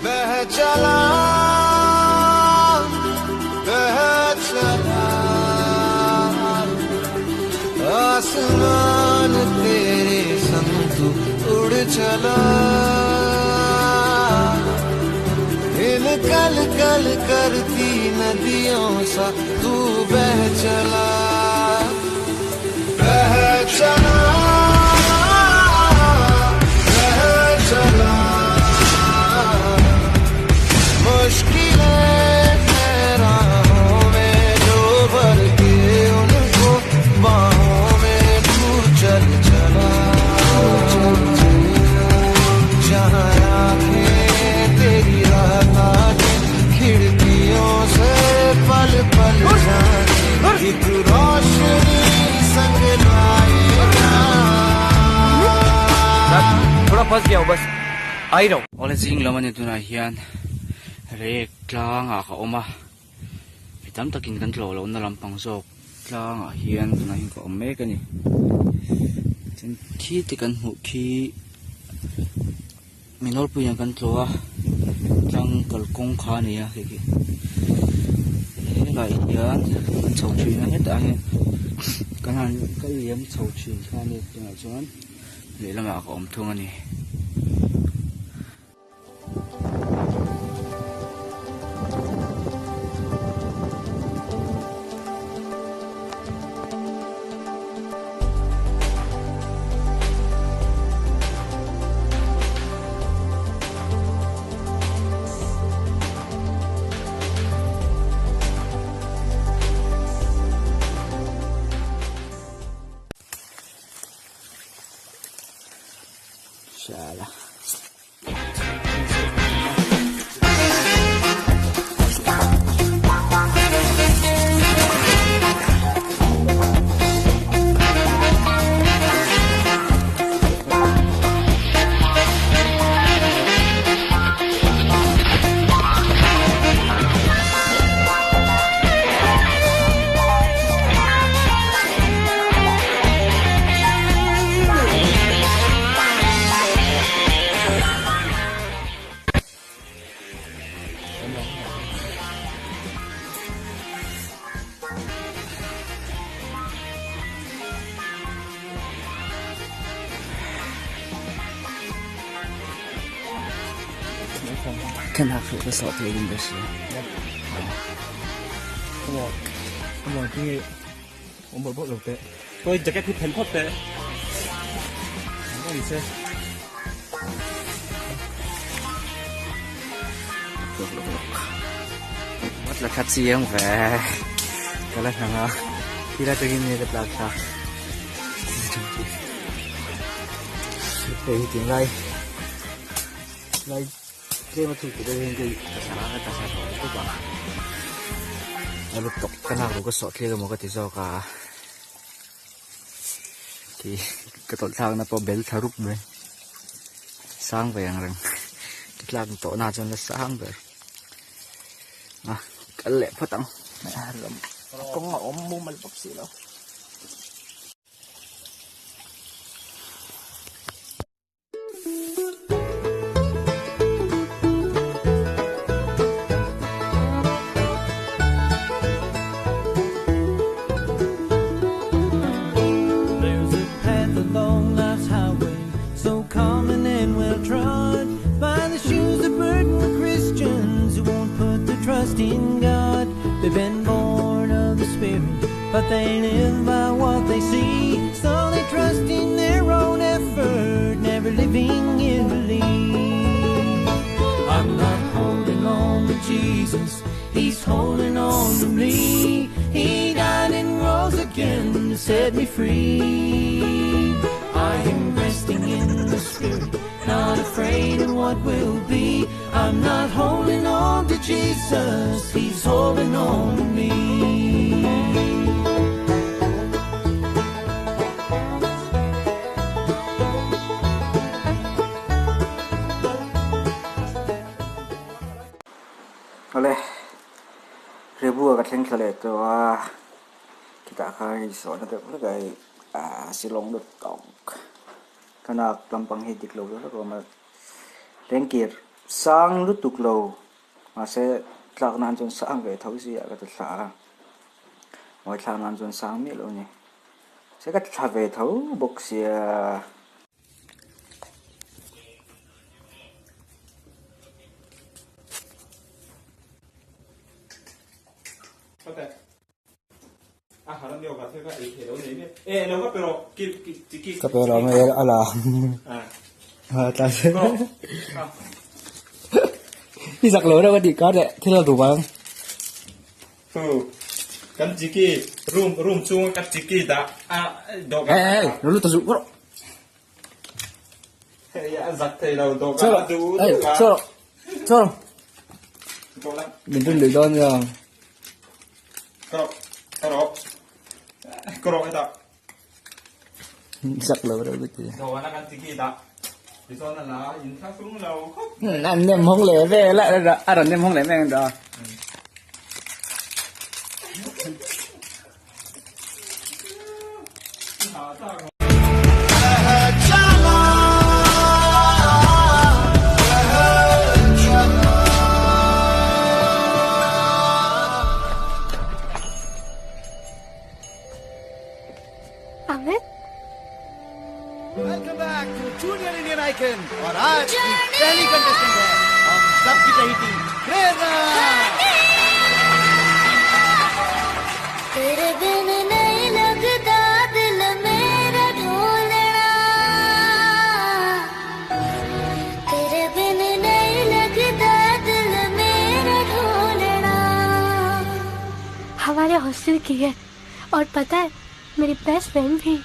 बह चला आसमान तेरे संग तू उड़ चला इन कल कल करती नदियों सा तू बह चला बह चला बह चला मुश्किलें राहों में जो भर के उनको बाहों में तू चल चला जहाँ आँखें तेरी रात खिड़कियों से पल पल जाने एक रोशनी संग लाएगा थोड़ा फंस गया हूँ बस आ ही रहा हूँ और जिंग लमन itu na hian REEK TLANG a ka oma mitam takin kan tlo lo na lampang zok tlang a hian tuna hin ka om mek ani chen khi te kan hmu khi minol pu yang kan tlo a tlang kal kong kha ni a ki lai hian kan chho thui na het a hian kan han kal liam chho thui kha ni tuna chuan lehlam a ka om thung ani Salah. Kan aku besok lagi bersih. Ông cái ông bớt bớt được tệ. Tôi jacket thì phèn phốt tệ. Cái gì xe? Mất là khách riêng về. Cái là thằng khi ra tôi nghe được lạc sao? Thì tiếng đây. Đây. Kaya matutuloy hindi kasama ka sa ito ba? Nalutok ka na ako gusto kaya mo ka tiso ka ki katoltang na po bel tharup mo sang ba yang rang kitlag to na dyan na sang ba kale patang may haram ako nga mo malpap sila in God. They've been born of the Spirit, but they live by what they see. So they trust in their own effort, never living in belief. I'm not holding on to Jesus, He's holding on to me. He died and rose again to set me free. I am resting in the Spirit, not afraid of what will be. I'm not holding on to Jesus, He's holding on to me. Oleh ribu agak lengkir itu kita akan soal nanti lagi silong.com karena gampang hidik lo kalau mau Lengkir sang lu tuk lo ma se tlak nan chun sang ve thau si ka ta thla moi thla nan chun sang mi lo ni se ka thla ve thau bok sia Vabbè. Ah, hram dio ka theka e thelo nei ne. Lo ka pero ki ka pero me ala ha ta seนี่สักโลได้วันดีก็ได้ที่เราดูบ้าง kan jiki room chung kan jiki da do ka เอ้ยรู้ตัวสุก ya zak thei lo do โซ่ ka du เอ้ยโซ่โซ่ do la เป็นต้นหรือต้นยัง krok eta สักโลได้วันดี do na kan jiki da di so na la in tha sung lo khop นั่นเนี่ยห้องเหล่แม่ละอะไรเนี่ยห้องเหล่แม่กันดอ Amit welcome back to junior Indian icon और आज की पहली contestant है हम सबकी चहेती प्रेरणा तेरे बिन नहीं लगता दिल मेरा ढोलना तेरे बिन नहीं लगता दिल मेरा ढोलना हमारे हॉस्टल की है और पता है मेरी बेस्ट फ्रेंड भी